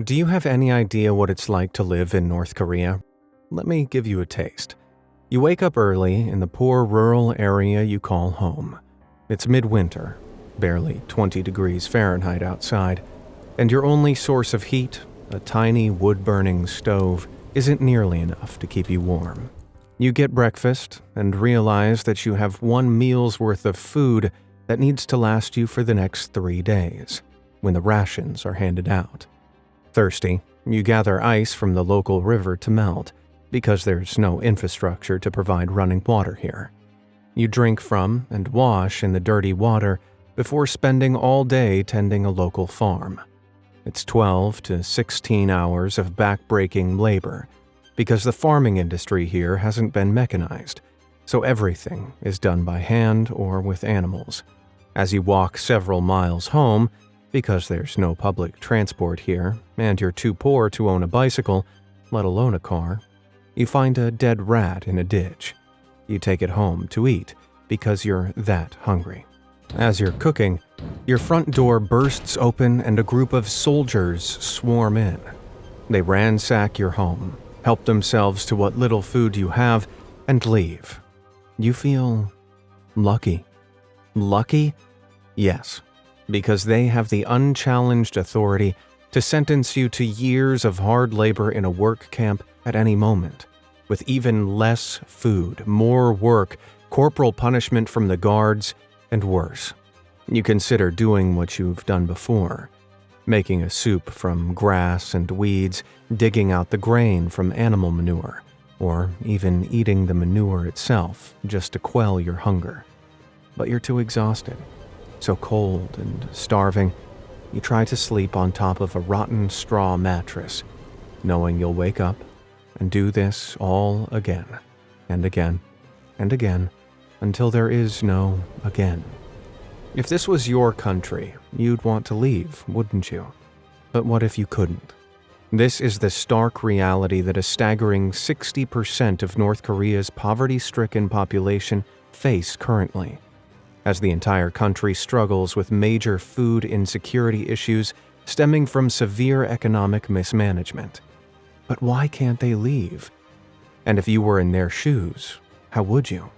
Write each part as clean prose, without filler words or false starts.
Do you have any idea what it's like to live in North Korea? Let me give you a taste. You wake up early in the poor rural area you call home. It's midwinter, barely 20 degrees Fahrenheit outside, and your only source of heat, a tiny wood-burning stove, isn't nearly enough to keep you warm. You get breakfast and realize that you have one meal's worth of food that needs to last you for the next 3 days, when the rations are handed out. Thirsty, you gather ice from the local river to melt, because there's no infrastructure to provide running water here. You drink from and wash in the dirty water before spending all day tending a local farm. It's 12 to 16 hours of back-breaking labor, because the farming industry here hasn't been mechanized, so everything is done by hand or with animals. As you walk several miles home, because there's no public transport here, and you're too poor to own a bicycle, let alone a car, you find a dead rat in a ditch. You take it home to eat, because you're that hungry. As you're cooking, your front door bursts open and a group of soldiers swarm in. They ransack your home, help themselves to what little food you have, and leave. You feel lucky. Lucky? Yes. Because they have the unchallenged authority to sentence you to years of hard labor in a work camp at any moment, with even less food, more work, corporal punishment from the guards, and worse. You consider doing what you've done before, making a soup from grass and weeds, digging out the grain from animal manure, or even eating the manure itself just to quell your hunger. But you're too exhausted. So cold and starving, you try to sleep on top of a rotten straw mattress, knowing you'll wake up and do this all again, and again, and again, until there is no again. If this was your country, you'd want to leave, wouldn't you? But what if you couldn't? This is the stark reality that a staggering 60% of North Korea's poverty-stricken population face currently, as the entire country struggles with major food insecurity issues stemming from severe economic mismanagement. But why can't they leave? And if you were in their shoes, how would you?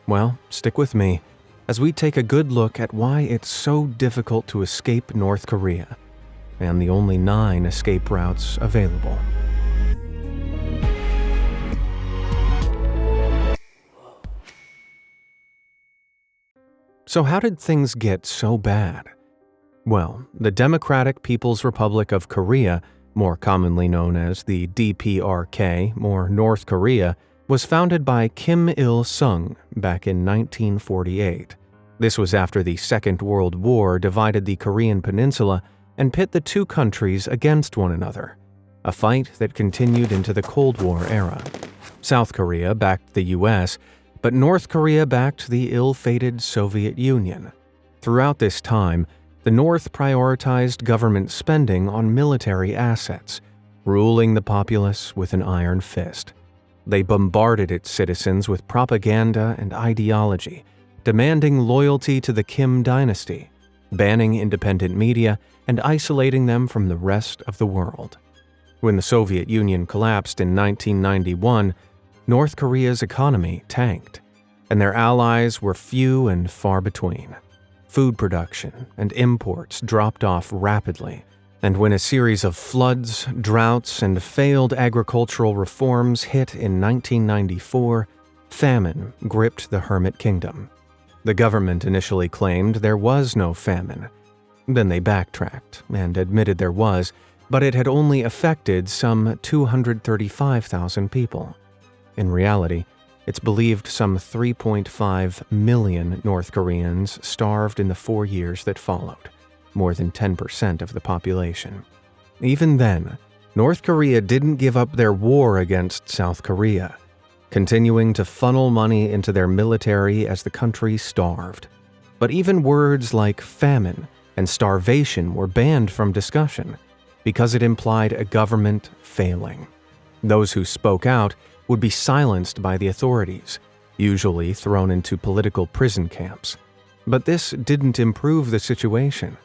Well, stick with me as we take a good look at why it's so difficult to escape North Korea, and the only 9 escape routes available. So how did things get so bad? Well, the Democratic People's Republic of Korea, more commonly known as the DPRK, or North Korea, was founded by Kim Il-sung back in 1948. This was after the Second World War divided the Korean peninsula and pit the two countries against one another, a fight that continued into the Cold War era. South Korea backed the U.S., but North Korea backed the ill-fated Soviet Union. Throughout this time, the North prioritized government spending on military assets, ruling the populace with an iron fist. They bombarded its citizens with propaganda and ideology, demanding loyalty to the Kim dynasty, banning independent media, and isolating them from the rest of the world. When the Soviet Union collapsed in 1991, North Korea's economy tanked, and their allies were few and far between. Food production and imports dropped off rapidly, and when a series of floods, droughts, and failed agricultural reforms hit in 1994, famine gripped the Hermit Kingdom. The government initially claimed there was no famine. Then they backtracked and admitted there was, but it had only affected some 235,000 people. In reality, it's believed some 3.5 million North Koreans starved in the 4 years that followed, more than 10% of the population. Even then, North Korea didn't give up their war against South Korea, continuing to funnel money into their military as the country starved. But even words like famine and starvation were banned from discussion because it implied a government failing. Those who spoke out would be silenced by the authorities, usually thrown into political prison camps. But this didn't improve the situation.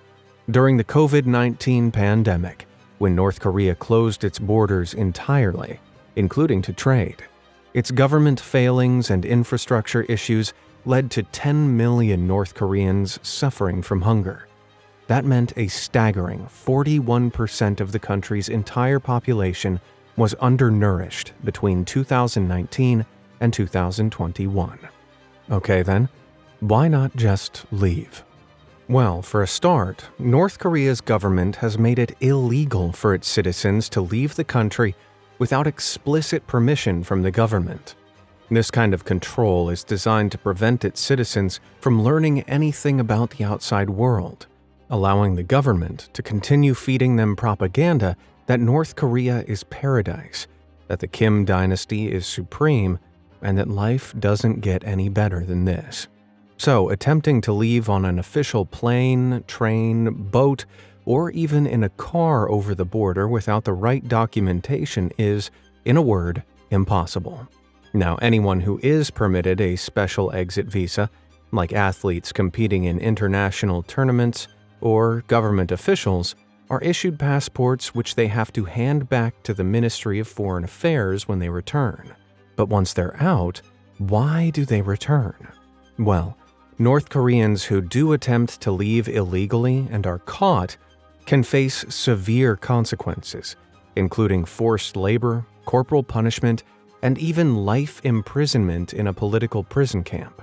During the COVID-19 pandemic, when North Korea closed its borders entirely, including to trade. Its government failings and infrastructure issues led to 10 million North Koreans suffering from hunger. That meant a staggering 41% of the country's entire population was undernourished between 2019 and 2021. Okay then, why not just leave? Well, for a start, North Korea's government has made it illegal for its citizens to leave the country without explicit permission from the government. This kind of control is designed to prevent its citizens from learning anything about the outside world, allowing the government to continue feeding them propaganda that North Korea is paradise, that the Kim dynasty is supreme, and that life doesn't get any better than this. So, attempting to leave on an official plane, train, boat, or even in a car over the border without the right documentation is, in a word, impossible. Now, anyone who is permitted a special exit visa, like athletes competing in international tournaments or government officials, are issued passports which they have to hand back to the Ministry of Foreign Affairs when they return. But once they're out, why do they return? Well, North Koreans who do attempt to leave illegally and are caught can face severe consequences, including forced labor, corporal punishment, and even life imprisonment in a political prison camp.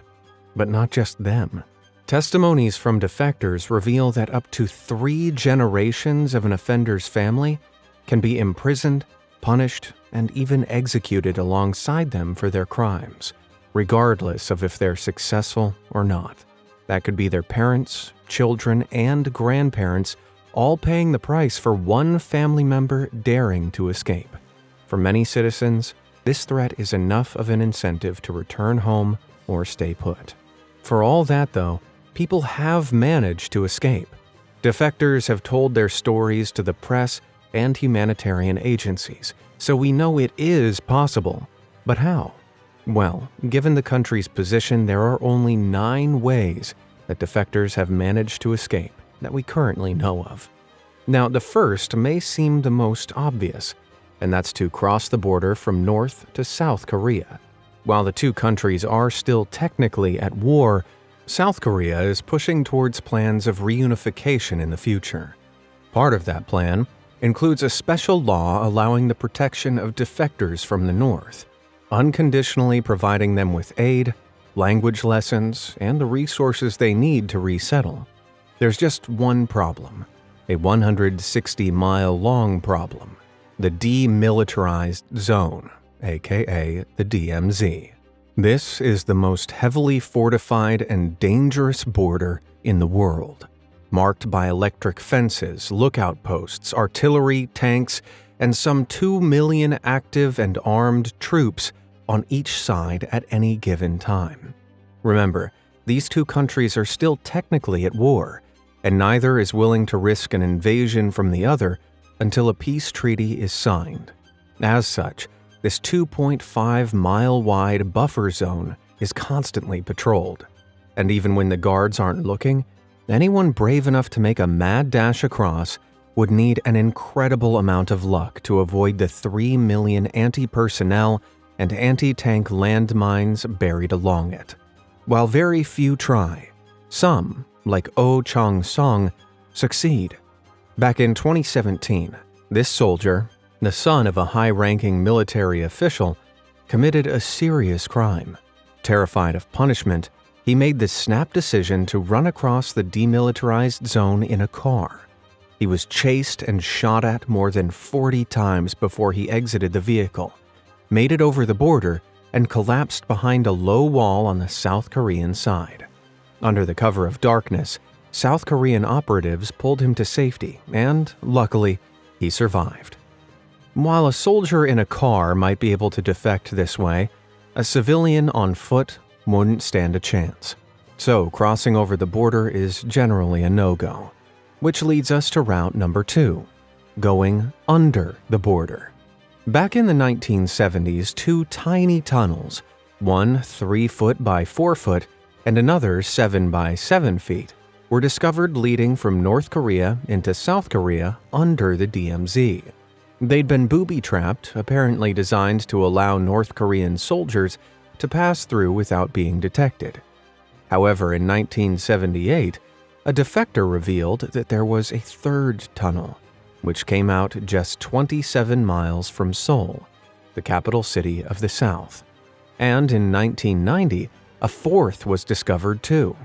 But not just them. Testimonies from defectors reveal that up to 3 generations of an offender's family can be imprisoned, punished, and even executed alongside them for their crimes, regardless of if they're successful or not. That could be their parents, children, and grandparents all paying the price for one family member daring to escape. For many citizens, this threat is enough of an incentive to return home or stay put. For all that, though, people have managed to escape. Defectors have told their stories to the press and humanitarian agencies, so we know it is possible. But how? Well, given the country's position, there are only 9 ways that defectors have managed to escape that we currently know of. Now, the first may seem the most obvious, and that's to cross the border from North to South Korea. While the two countries are still technically at war, South Korea is pushing towards plans of reunification in the future. Part of that plan includes a special law allowing the protection of defectors from the North, unconditionally providing them with aid, language lessons, and the resources they need to resettle. There's just one problem, a 160-mile-long problem, the Demilitarized Zone, aka the DMZ. This is the most heavily fortified and dangerous border in the world, marked by electric fences, lookout posts, artillery, tanks, and some 2 million active and armed troops on each side at any given time. Remember, these two countries are still technically at war, and neither is willing to risk an invasion from the other until a peace treaty is signed. As such, this 2.5-mile-wide buffer zone is constantly patrolled, and even when the guards aren't looking, anyone brave enough to make a mad dash across would need an incredible amount of luck to avoid the 3 million anti-personnel and anti-tank landmines buried along it. While very few try, some, like Oh Chong-song, succeed. Back in 2017, this soldier, the son of a high-ranking military official, committed a serious crime. Terrified of punishment, he made the snap decision to run across the demilitarized zone in a car. He was chased and shot at more than 40 times before he exited the vehicle, made it over the border, and collapsed behind a low wall on the South Korean side. Under the cover of darkness, South Korean operatives pulled him to safety, and, luckily, he survived. While a soldier in a car might be able to defect this way, a civilian on foot wouldn't stand a chance. So crossing over the border is generally a no-go, which leads us to route number 2, going under the border. Back in the 1970s, 2 tiny tunnels, one 3 foot by 4 foot and another 7 by 7 feet, were discovered leading from North Korea into South Korea under the DMZ. They'd been booby-trapped, apparently designed to allow North Korean soldiers to pass through without being detected. However, in 1978, a defector revealed that there was a third tunnel, which came out just 27 miles from Seoul, the capital city of the South. And in 1990, a fourth was discovered too.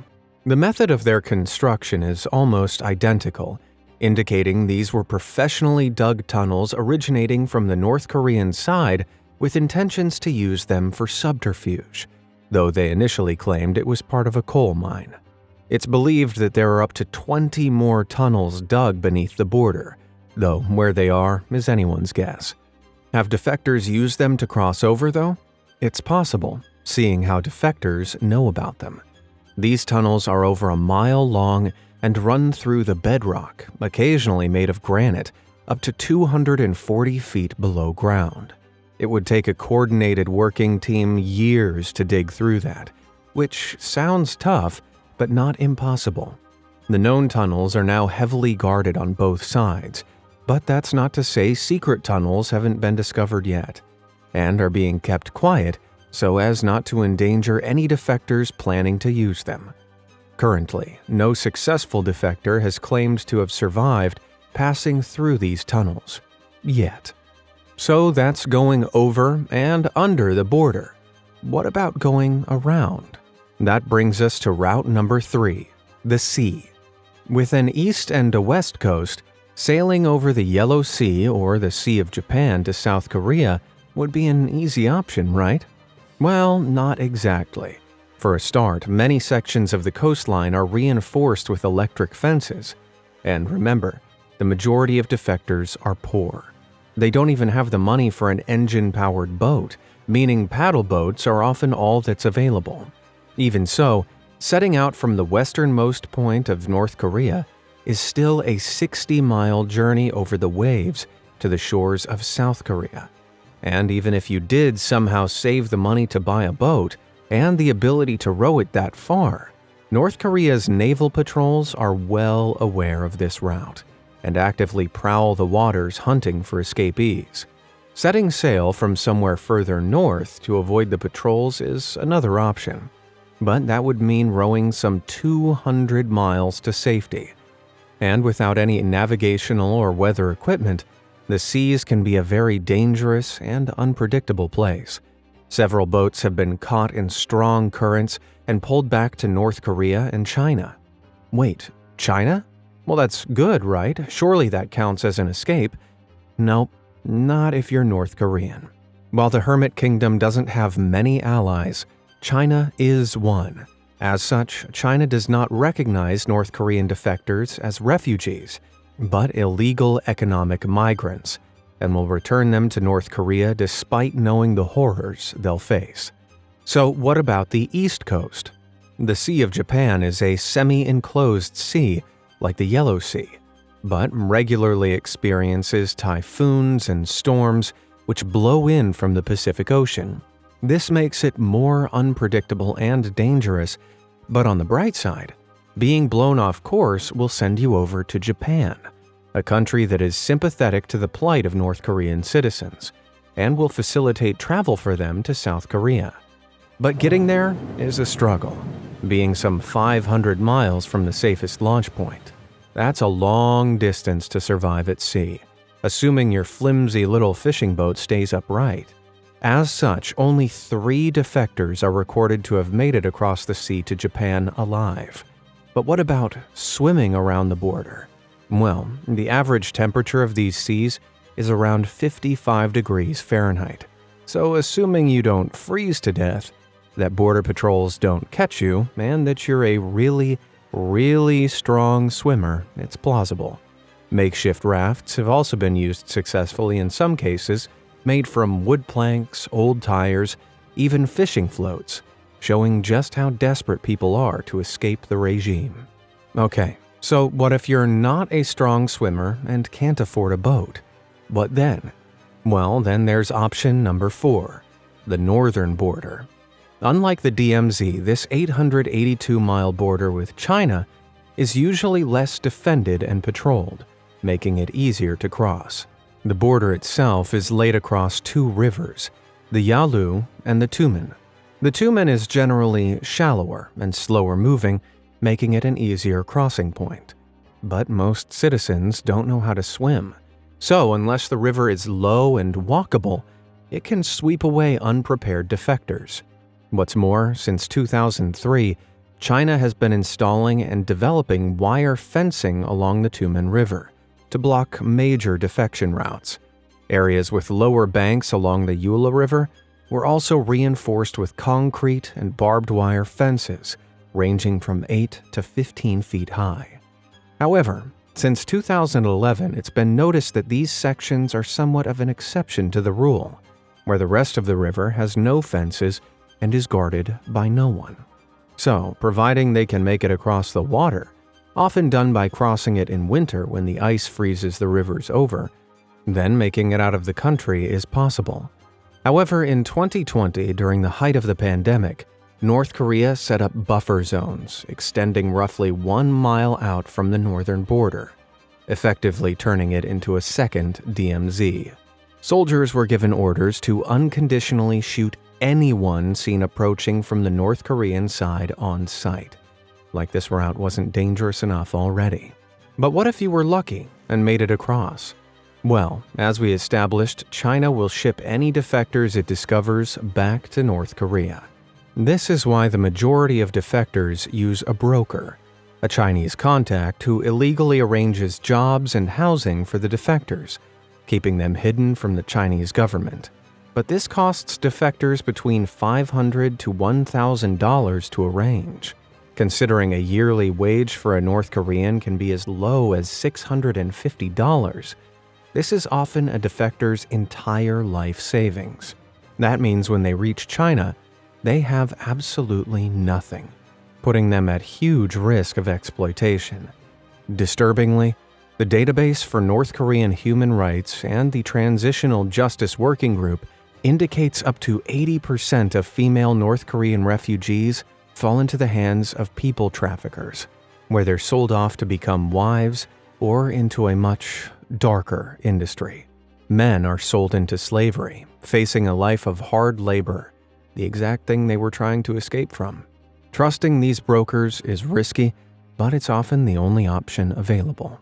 The method of their construction is almost identical, indicating these were professionally dug tunnels originating from the North Korean side with intentions to use them for subterfuge, though they initially claimed it was part of a coal mine. It's believed that there are up to 20 more tunnels dug beneath the border, though where they are is anyone's guess. Have defectors used them to cross over, though? It's possible, seeing how defectors know about them. These tunnels are over a mile long and run through the bedrock, occasionally made of granite, up to 240 feet below ground. It would take a coordinated working team years to dig through that, which sounds tough, but not impossible. The known tunnels are now heavily guarded on both sides, but that's not to say secret tunnels haven't been discovered yet, and are being kept quiet so as not to endanger any defectors planning to use them. Currently, no successful defector has claimed to have survived passing through these tunnels. Yet. So that's going over and under the border. What about going around? That brings us to route number 3, the sea. With an east and a west coast, sailing over the Yellow Sea or the Sea of Japan to South Korea would be an easy option, right? Well, not exactly. For a start, many sections of the coastline are reinforced with electric fences. And remember, the majority of defectors are poor. They don't even have the money for an engine-powered boat, meaning paddle boats are often all that's available. Even so, setting out from the westernmost point of North Korea is still a 60-mile journey over the waves to the shores of South Korea. And even if you did somehow save the money to buy a boat and the ability to row it that far, North Korea's naval patrols are well aware of this route and actively prowl the waters hunting for escapees. Setting sail from somewhere further north to avoid the patrols is another option, but that would mean rowing some 200 miles to safety. And without any navigational or weather equipment, the seas can be a very dangerous and unpredictable place. Several boats have been caught in strong currents and pulled back to North Korea and China. Wait, China? Well, that's good, right? Surely that counts as an escape. Nope, not if you're North Korean. While the Hermit Kingdom doesn't have many allies, China is one. As such, China does not recognize North Korean defectors as refugees, but illegal economic migrants, and will return them to North Korea despite knowing the horrors they'll face. So what about the East Coast? The Sea of Japan is a semi-enclosed sea, like the Yellow Sea, but regularly experiences typhoons and storms which blow in from the Pacific Ocean. This makes it more unpredictable and dangerous, but on the bright side, being blown off course will send you over to Japan, a country that is sympathetic to the plight of North Korean citizens, and will facilitate travel for them to South Korea. But getting there is a struggle, being some 500 miles from the safest launch point. That's a long distance to survive at sea, assuming your flimsy little fishing boat stays upright. As such, only 3 defectors are recorded to have made it across the sea to Japan alive. But what about swimming around the border? Well, the average temperature of these seas is around 55 degrees Fahrenheit. So assuming you don't freeze to death, that border patrols don't catch you, and that you're a really, really strong swimmer, it's plausible. Makeshift rafts have also been used successfully in some cases, made from wood planks, old tires, even fishing floats, showing just how desperate people are to escape the regime. Okay, so what if you're not a strong swimmer and can't afford a boat? What then? Well, then there's option number 4, the northern border. Unlike the DMZ, this 882-mile border with China is usually less defended and patrolled, making it easier to cross. The border itself is laid across two rivers, the Yalu and the Tumen. The Tumen is generally shallower and slower moving, making it an easier crossing point. But most citizens don't know how to swim, so unless the river is low and walkable, it can sweep away unprepared defectors. What's more, since 2003, China has been installing and developing wire fencing along the Tumen River to block major defection routes. Areas with lower banks along the Yula River were also reinforced with concrete and barbed wire fences ranging from 8 to 15 feet high. However, since 2011, it's been noticed that these sections are somewhat of an exception to the rule, where the rest of the river has no fences and is guarded by no one. So, providing they can make it across the water, often done by crossing it in winter when the ice freezes the rivers over, then making it out of the country is possible. However, in 2020, during the height of the pandemic, North Korea set up buffer zones extending roughly 1 mile out from the northern border, effectively turning it into a second DMZ. Soldiers were given orders to unconditionally shoot anyone seen approaching from the North Korean side on sight. Like this route wasn't dangerous enough already. But what if you were lucky and made it across? Well, as we established, China will ship any defectors it discovers back to North Korea. This is why the majority of defectors use a broker, a Chinese contact who illegally arranges jobs and housing for the defectors, keeping them hidden from the Chinese government. But this costs defectors between $500 to $1,000 to arrange. Considering a yearly wage for a North Korean can be as low as $650, this is often a defector's entire life savings. That means when they reach China, they have absolutely nothing, putting them at huge risk of exploitation. Disturbingly, the database for North Korean human rights and the Transitional Justice Working Group indicates up to 80% of female North Korean refugees fall into the hands of people traffickers, where they're sold off to become wives or into a much darker industry. Men are sold into slavery, facing a life of hard labor, the exact thing they were trying to escape from. Trusting these brokers is risky, but it's often the only option available.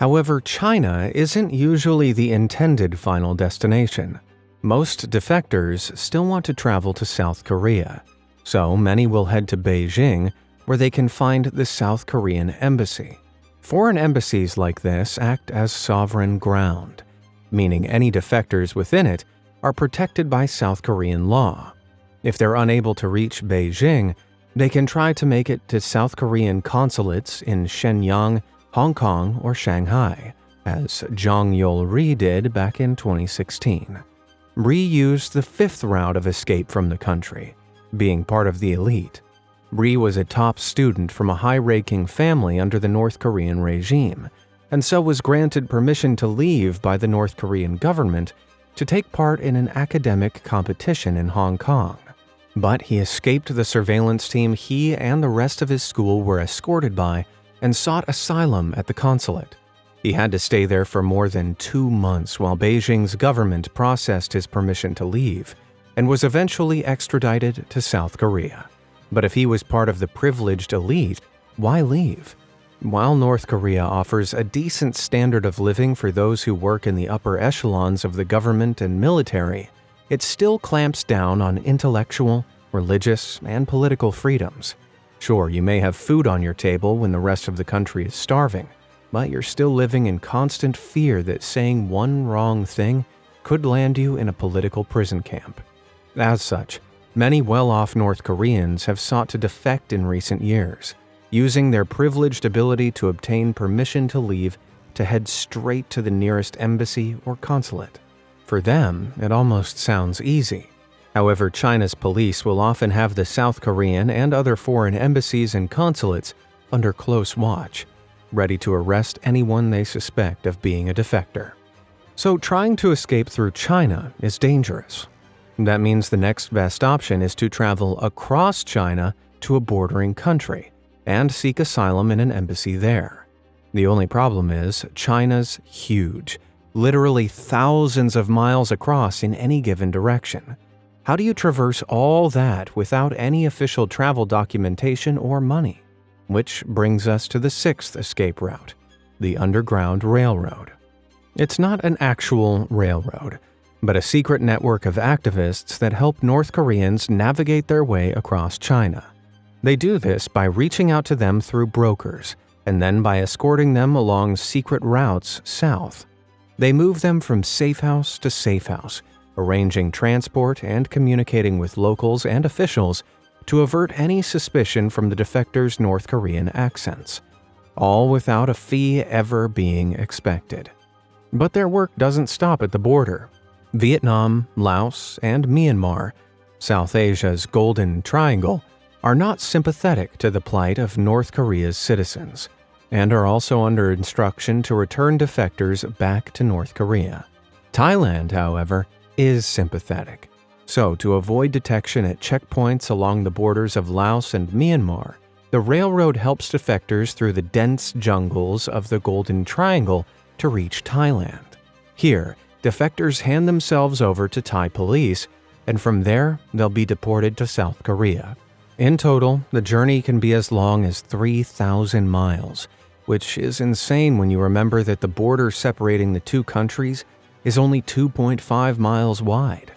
However, China isn't usually the intended final destination. Most defectors still want to travel to South Korea, so many will head to Beijing, where they can find the South Korean embassy. Foreign embassies like this act as sovereign ground, meaning any defectors within it are protected by South Korean law. If they're unable to reach Beijing, they can try to make it to South Korean consulates in Shenyang, Hong Kong, or Shanghai, as Jong Yol-ri did back in 2016. Ri used the fifth route of escape from the country, being part of the elite. Ri was a top student from a high-ranking family under the North Korean regime, and so was granted permission to leave by the North Korean government to take part in an academic competition in Hong Kong. But he escaped the surveillance team he and the rest of his school were escorted by and sought asylum at the consulate. He had to stay there for more than 2 months while Beijing's government processed his permission to leave and was eventually extradited to South Korea. But if he was part of the privileged elite, why leave? While North Korea offers a decent standard of living for those who work in the upper echelons of the government and military, it still clamps down on intellectual, religious, and political freedoms. Sure, you may have food on your table when the rest of the country is starving, but you're still living in constant fear that saying one wrong thing could land you in a political prison camp. As such, many well-off North Koreans have sought to defect in recent years, using their privileged ability to obtain permission to leave to head straight to the nearest embassy or consulate. For them, it almost sounds easy. However, China's police will often have the South Korean and other foreign embassies and consulates under close watch, ready to arrest anyone they suspect of being a defector. So trying to escape through China is dangerous. That means the next best option is to travel across China to a bordering country, and seek asylum in an embassy there. The only problem is China's huge, literally thousands of miles across in any given direction. How do you traverse all that without any official travel documentation or money? Which brings us to the sixth escape route, the Underground Railroad. It's not an actual railroad, but a secret network of activists that help North Koreans navigate their way across China. They do this by reaching out to them through brokers, and then by escorting them along secret routes south. They move them from safe house to safe house, arranging transport and communicating with locals and officials to avert any suspicion from the defectors' North Korean accents, all without a fee ever being expected. But their work doesn't stop at the border. Vietnam, Laos, and Myanmar, South Asia's Golden Triangle, are not sympathetic to the plight of North Korea's citizens, and are also under instruction to return defectors back to North Korea. Thailand, however, is sympathetic. So, to avoid detection at checkpoints along the borders of Laos and Myanmar, the railroad helps defectors through the dense jungles of the Golden Triangle to reach Thailand. Here, defectors hand themselves over to Thai police, and from there, they'll be deported to South Korea. In total, the journey can be as long as 3,000 miles, which is insane when you remember that the border separating the two countries is only 2.5 miles wide.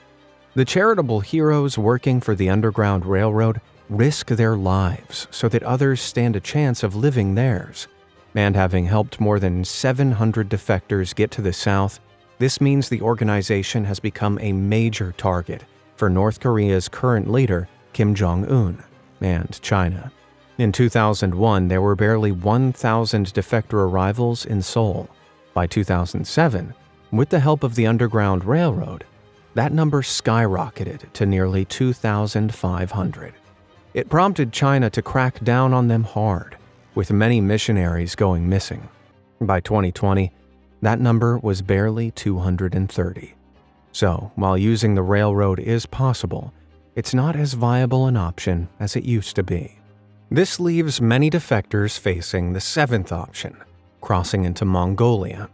The charitable heroes working for the Underground Railroad risk their lives so that others stand a chance of living theirs. And having helped more than 700 defectors get to the South, this means the organization has become a major target for North Korea's current leader, Kim Jong-un, and China. In 2001, there were barely 1,000 defector arrivals in Seoul. By 2007, with the help of the Underground Railroad, that number skyrocketed to nearly 2,500. It prompted China to crack down on them hard, with many missionaries going missing. By 2020, that number was barely 230. So, while using the railroad is possible, it's not as viable an option as it used to be. This leaves many defectors facing the seventh option, crossing into Mongolia.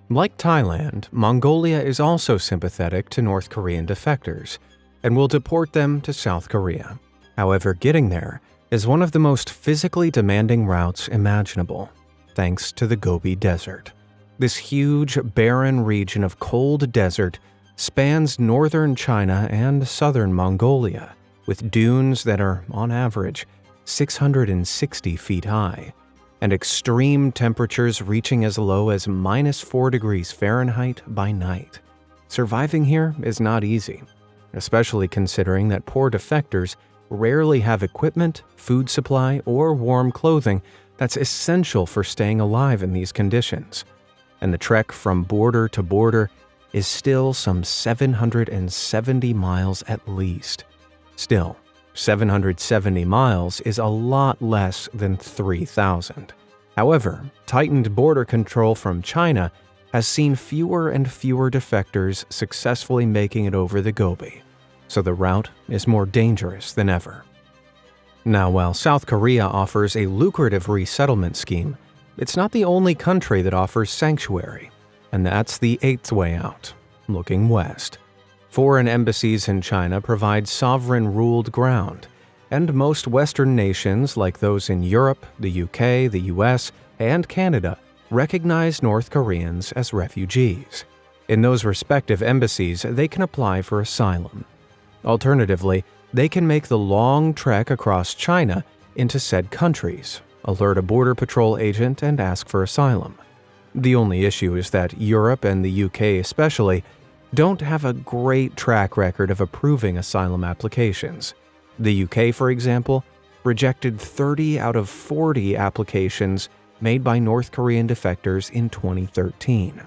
Like Thailand, Mongolia is also sympathetic to North Korean defectors and will deport them to South Korea. However, getting there is one of the most physically demanding routes imaginable, thanks to the Gobi Desert. This huge, barren region of cold desert spans northern China and southern Mongolia, with dunes that are, on average, 660 feet high, and extreme temperatures reaching as low as -4 degrees Fahrenheit by night. Surviving here is not easy, especially considering that poor defectors rarely have equipment, food supply, or warm clothing that's essential for staying alive in these conditions. And the trek from border to border is still some 770 miles at least. Still, 770 miles is a lot less than 3,000. However, tightened border control from China has seen fewer and fewer defectors successfully making it over the Gobi, so the route is more dangerous than ever. Now, while South Korea offers a lucrative resettlement scheme, it's not the only country that offers sanctuary, and that's the eighth way out, looking west. Foreign embassies in China provide sovereign-ruled ground, and most Western nations, like those in Europe, the UK, the US, and Canada, recognize North Koreans as refugees. In those respective embassies, they can apply for asylum. Alternatively, they can make the long trek across China into said countries, alert a border patrol agent, and ask for asylum. The only issue is that Europe, and the UK especially, don't have a great track record of approving asylum applications. The UK, for example, rejected 30 out of 40 applications made by North Korean defectors in 2013.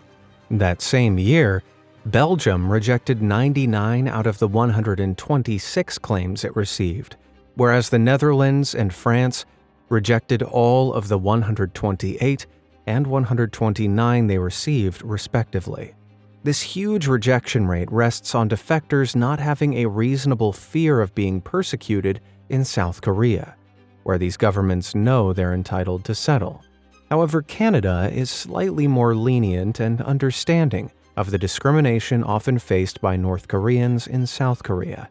That same year, Belgium rejected 99 out of the 126 claims it received, whereas the Netherlands and France rejected all of the 128 and 129 they received, respectively. This huge rejection rate rests on defectors not having a reasonable fear of being persecuted in South Korea. where these governments know they're entitled to settle. However, Canada is slightly more lenient and understanding of the discrimination often faced by North Koreans in South Korea,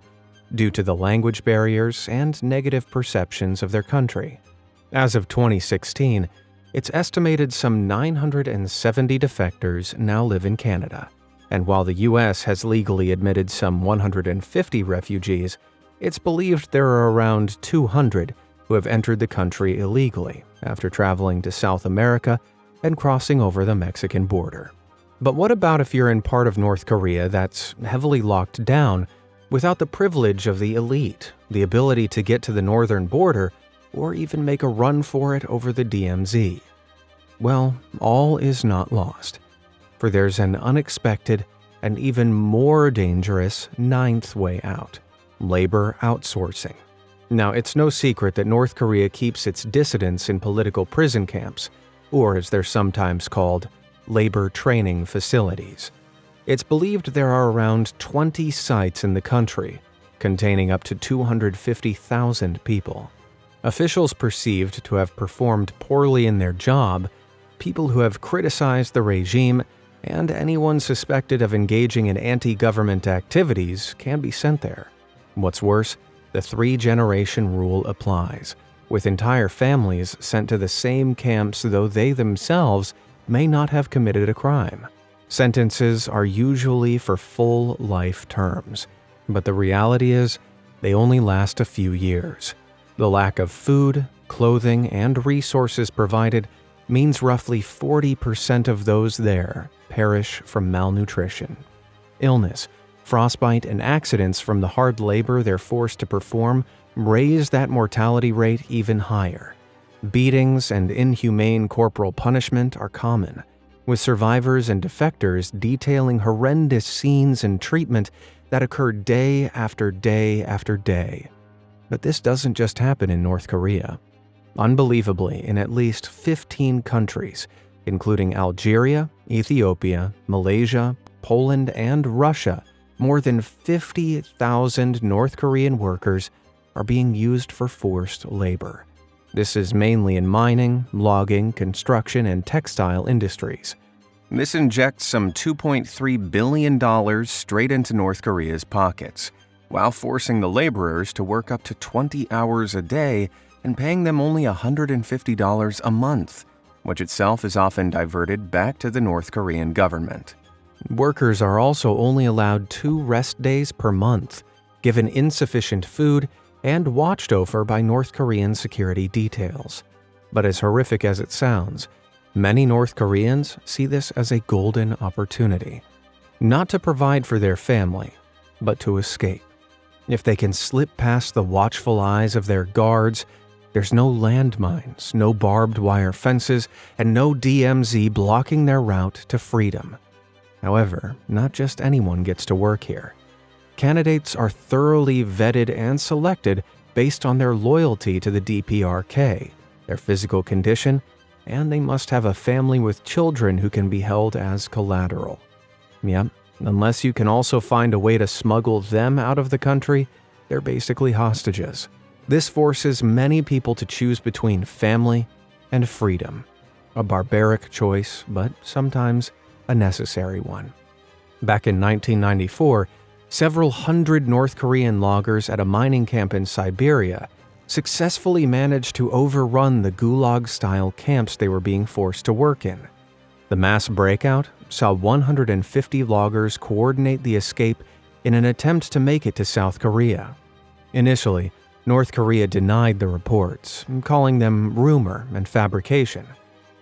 due to the language barriers and negative perceptions of their country. As of 2016, it's estimated some 970 defectors now live in Canada, and while the U.S. has legally admitted some 150 refugees, it's believed there are around 200 who have entered the country illegally after traveling to South America and crossing over the Mexican border. But what about if you're in part of North Korea that's heavily locked down without the privilege of the elite, the ability to get to the northern border, or even make a run for it over the DMZ? Well, all is not lost, for there's an unexpected and even more dangerous ninth way out: labor outsourcing. Now, it's no secret that North Korea keeps its dissidents in political prison camps, or as they're sometimes called, labor training facilities. It's believed there are around 20 sites in the country, containing up to 250,000 people. Officials perceived to have performed poorly in their job, people who have criticized the regime, and anyone suspected of engaging in anti-government activities can be sent there. What's worse, the 3-generation rule applies, with entire families sent to the same camps though they themselves may not have committed a crime. Sentences are usually for full life terms, but the reality is they only last a few years. The lack of food, clothing, and resources provided means roughly 40% of those there perish from malnutrition. Illness, frostbite, and accidents from the hard labor they're forced to perform raise that mortality rate even higher. Beatings and inhumane corporal punishment are common, with survivors and defectors detailing horrendous scenes and treatment that occur day after day after day. But this doesn't just happen in North Korea. Unbelievably, in at least 15 countries, including Algeria, Ethiopia, Malaysia, Poland, and Russia, more than 50,000 North Korean workers are being used for forced labor. This is mainly in mining, logging, construction, and textile industries. This injects some $2.3 billion straight into North Korea's pockets, while forcing the laborers to work up to 20 hours a day and paying them only $150 a month, which itself is often diverted back to the North Korean government. Workers are also only allowed 2 rest days per month, given insufficient food, and watched over by North Korean security details. But as horrific as it sounds, many North Koreans see this as a golden opportunity, not to provide for their family, but to escape. If they can slip past the watchful eyes of their guards, there's no landmines, no barbed wire fences, and no DMZ blocking their route to freedom. However, not just anyone gets to work here. Candidates are thoroughly vetted and selected based on their loyalty to the DPRK, their physical condition, and they must have a family with children who can be held as collateral. Yep, unless you can also find a way to smuggle them out of the country, they're basically hostages. This forces many people to choose between family and freedom. A barbaric choice, but sometimes a necessary one. Back in 1994, several hundred North Korean loggers at a mining camp in Siberia successfully managed to overrun the gulag-style camps they were being forced to work in. The mass breakout saw 150 loggers coordinate the escape in an attempt to make it to South Korea. Initially, North Korea denied the reports, calling them rumor and fabrication.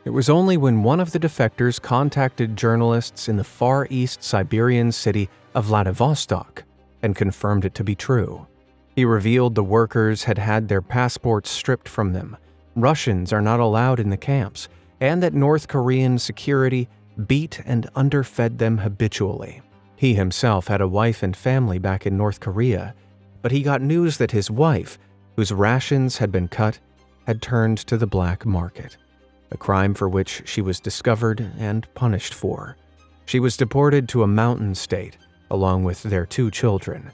It was only when one of the defectors contacted journalists in the Far East Siberian city of Vladivostok and confirmed it to be true. He revealed the workers had had their passports stripped from them, Russians are not allowed in the camps, and that North Korean security beat and underfed them habitually. He himself had a wife and family back in North Korea, but he got news that his wife, whose rations had been cut, had turned to the black market, a crime for which she was discovered and punished for. She was deported to a mountain state, along with their 2 children.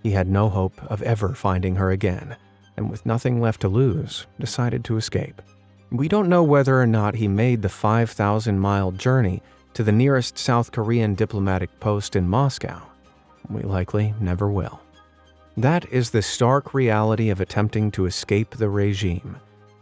He had no hope of ever finding her again, and with nothing left to lose, decided to escape. We don't know whether or not he made the 5,000-mile journey to the nearest South Korean diplomatic post in Moscow. We likely never will. That is the stark reality of attempting to escape the regime.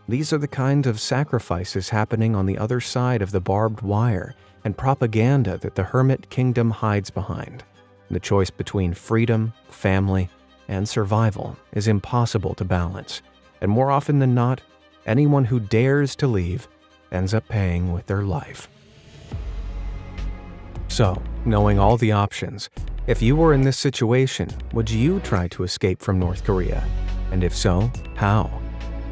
These are the kind of sacrifices happening on the other side of the barbed wire and propaganda that the hermit kingdom hides behind. The choice between freedom, family, and survival is impossible to balance, and more often than not, anyone who dares to leave ends up paying with their life. So, knowing all the options, if you were in this situation, would you try to escape from North Korea? And if so, how?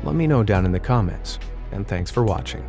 Let me know down in the comments, and thanks for watching.